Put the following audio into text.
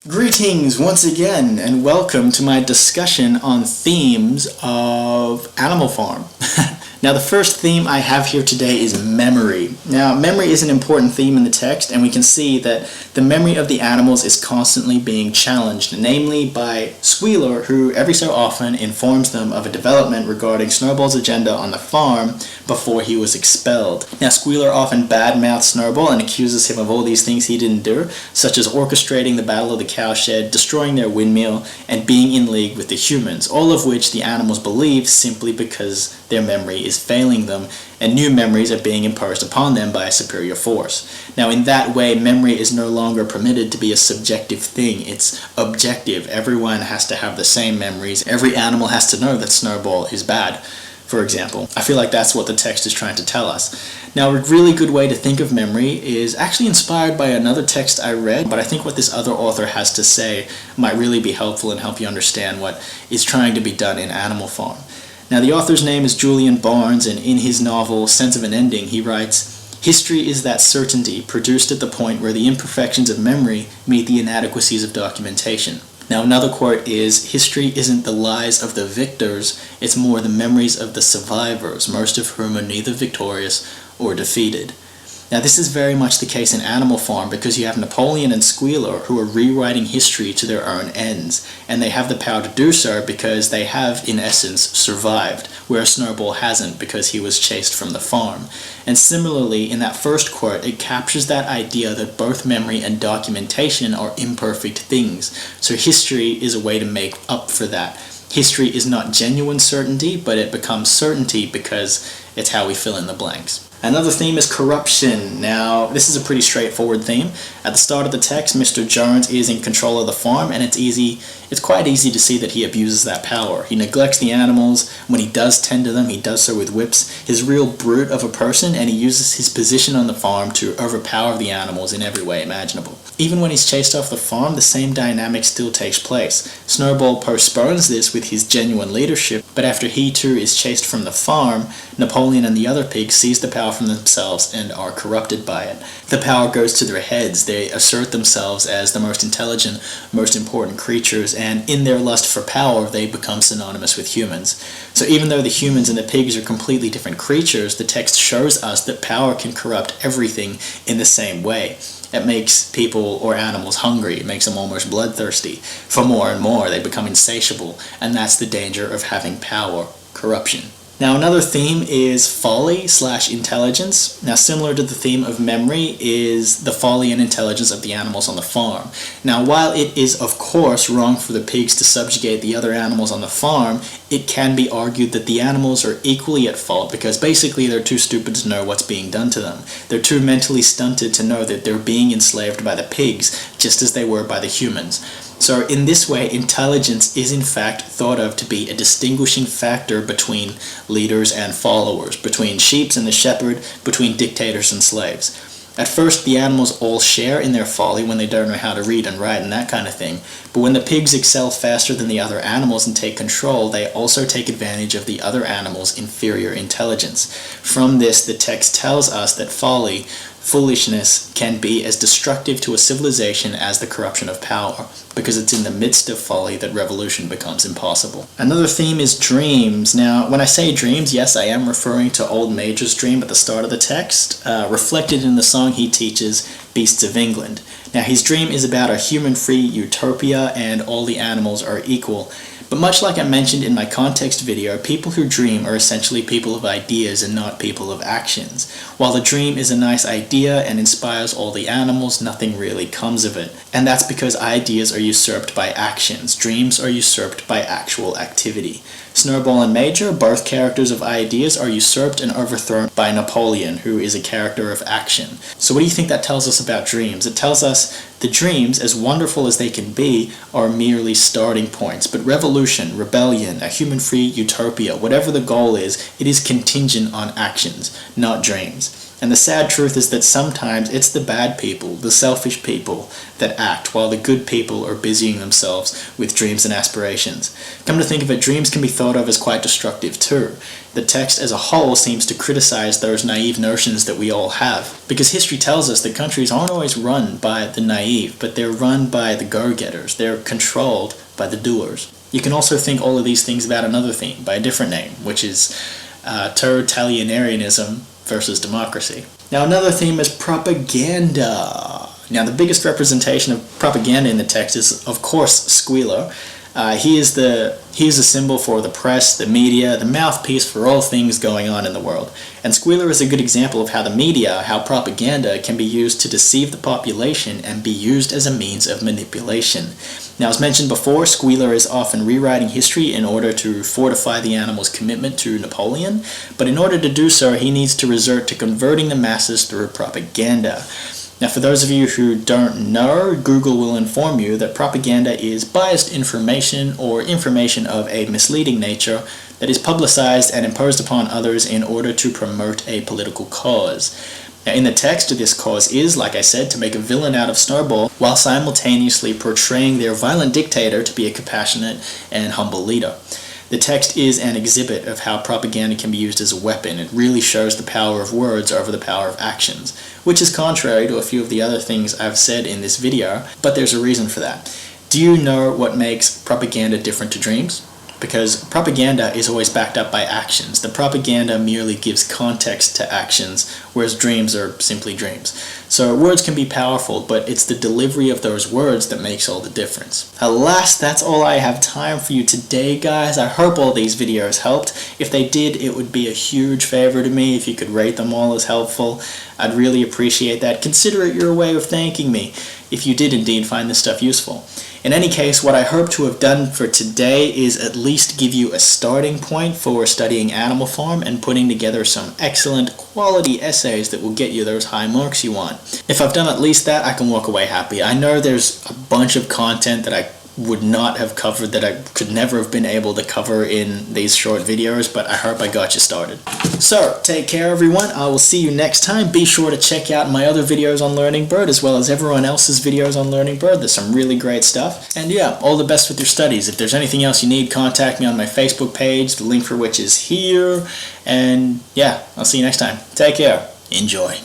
Greetings once again, and welcome to my discussion on themes of Animal Farm. Now, the first theme I have here today is memory. Now, memory is an important theme in the text, and we can see that the memory of the animals is constantly being challenged, namely by Squealer, who every so often informs them of a development regarding Snowball's agenda on the farm before he was expelled. Now, Squealer often badmouths Snowball and accuses him of all these things he didn't do, such as orchestrating the Battle of the Cowshed, destroying their windmill, and being in league with the humans, all of which the animals believe simply because their memory is failing them, and new memories are being imposed upon them by a superior force. Now, in that way, memory is no longer permitted to be a subjective thing. It's objective. Everyone has to have the same memories. Every animal has to know that Snowball is bad, for example. I feel like that's what the text is trying to tell us. Now, a really good way to think of memory is actually inspired by another text I read, but I think what this other author has to say might really be helpful and help you understand what is trying to be done in Animal Farm. Now, the author's name is Julian Barnes, and in his novel Sense of an Ending, he writes, "History is that certainty produced at the point where the imperfections of memory meet the inadequacies of documentation." Now, another quote is, "History isn't the lies of the victors, it's more the memories of the survivors, most of whom are neither victorious or defeated." Now, this is very much the case in Animal Farm because you have Napoleon and Squealer who are rewriting history to their own ends, and they have the power to do so because they have, in essence, survived, whereas Snowball hasn't because he was chased from the farm. And similarly, in that first quote, it captures that idea that both memory and documentation are imperfect things, so history is a way to make up for that. History is not genuine certainty, but it becomes certainty because it's how we fill in the blanks. Another theme is corruption. Now, this is a pretty straightforward theme. At the start of the text, Mr. Jones is in control of the farm, and it's quite easy to see that he abuses that power. He neglects the animals. When he does tend to them, he does so with whips. He's a real brute of a person, and he uses his position on the farm to overpower the animals in every way imaginable. Even when he's chased off the farm, the same dynamic still takes place. Snowball postpones this with his genuine leadership, but after he too is chased from the farm, Napoleon and the other pigs seize the power from themselves and are corrupted by it. The power goes to their heads. They assert themselves as the most intelligent, most important creatures, and in their lust for power, they become synonymous with humans. So even though the humans and the pigs are completely different creatures, the text shows us that power can corrupt everything in the same way. It makes people or animals hungry. It makes them almost bloodthirsty for more and more. They become insatiable, and that's the danger of having power, corruption. Now, another theme is folly/intelligence. Now, similar to the theme of memory is the folly and intelligence of the animals on the farm. Now, while it is, of course, wrong for the pigs to subjugate the other animals on the farm, it can be argued that the animals are equally at fault because basically they're too stupid to know what's being done to them. They're too mentally stunted to know that they're being enslaved by the pigs, just as they were by the humans. So in this way, intelligence is in fact thought of to be a distinguishing factor between leaders and followers, between sheep and the shepherd, between dictators and slaves. At first, the animals all share in their folly when they don't know how to read and write and that kind of thing. But when the pigs excel faster than the other animals and take control, they also take advantage of the other animals' inferior intelligence. From this, the text tells us that foolishness can be as destructive to a civilization as the corruption of power, because it's in the midst of folly that revolution becomes impossible. Another theme is dreams. Now, when I say dreams, yes, I am referring to Old Major's dream at the start of the text, reflected in the song he teaches, Beasts of England. Now, his dream is about a human-free utopia and all the animals are equal. But much like I mentioned in my context video, people who dream are essentially people of ideas and not people of actions. While the dream is a nice idea and inspires all the animals, nothing really comes of it. And that's because ideas are usurped by actions. Dreams are usurped by actual activity. Snowball and Major, both characters of ideas, are usurped and overthrown by Napoleon, who is a character of action. So what do you think that tells us about dreams? It tells us the dreams, as wonderful as they can be, are merely starting points. But revolution, rebellion, a human-free utopia, whatever the goal is, it is contingent on actions, not dreams. And the sad truth is that sometimes it's the bad people, the selfish people, that act while the good people are busying themselves with dreams and aspirations. Come to think of it, dreams can be thought of as quite destructive too. The text as a whole seems to criticize those naive notions that we all have. Because history tells us that countries aren't always run by the naive, but they're run by the go-getters. They're controlled by the doers. You can also think all of these things about another theme by a different name, which is totalitarianism versus democracy. Now another theme is propaganda. Now the biggest representation of propaganda in the text is, of course, Squealer. He is a symbol for the press, the media, the mouthpiece for all things going on in the world. And Squealer is a good example of how the media, how propaganda can be used to deceive the population and be used as a means of manipulation. Now, as mentioned before, Squealer is often rewriting history in order to fortify the animal's commitment to Napoleon, but in order to do so, he needs to resort to converting the masses through propaganda. Now, for those of you who don't know, Google will inform you that propaganda is biased information or information of a misleading nature that is publicized and imposed upon others in order to promote a political cause. Now, in the text, this cause is, like I said, to make a villain out of Snowball while simultaneously portraying their violent dictator to be a compassionate and humble leader. The text is an exhibit of how propaganda can be used as a weapon. It really shows the power of words over the power of actions, which is contrary to a few of the other things I've said in this video, but there's a reason for that. Do you know what makes propaganda different to dreams? Because propaganda is always backed up by actions. The propaganda merely gives context to actions, whereas dreams are simply dreams. So words can be powerful, but it's the delivery of those words that makes all the difference. Alas, that's all I have time for you today, guys. I hope all these videos helped. If they did, it would be a huge favor to me if you could rate them all as helpful. I'd really appreciate that. Consider it your way of thanking me if you did indeed find this stuff useful. In any case, what I hope to have done for today is at least give you a starting point for studying Animal Farm and putting together some excellent quality essays that will get you those high marks you want. If I've done at least that, I can walk away happy. I know there's a bunch of content that I would not have covered, that I could never have been able to cover in these short videos, but I hope I got you started. So, take care everyone, I will see you next time. Be sure to check out my other videos on Learning Bird as well as everyone else's videos on Learning Bird. There's some really great stuff. And yeah, all the best with your studies. If there's anything else you need, contact me on my Facebook page, the link for which is here. And yeah, I'll see you next time. Take care. Enjoy.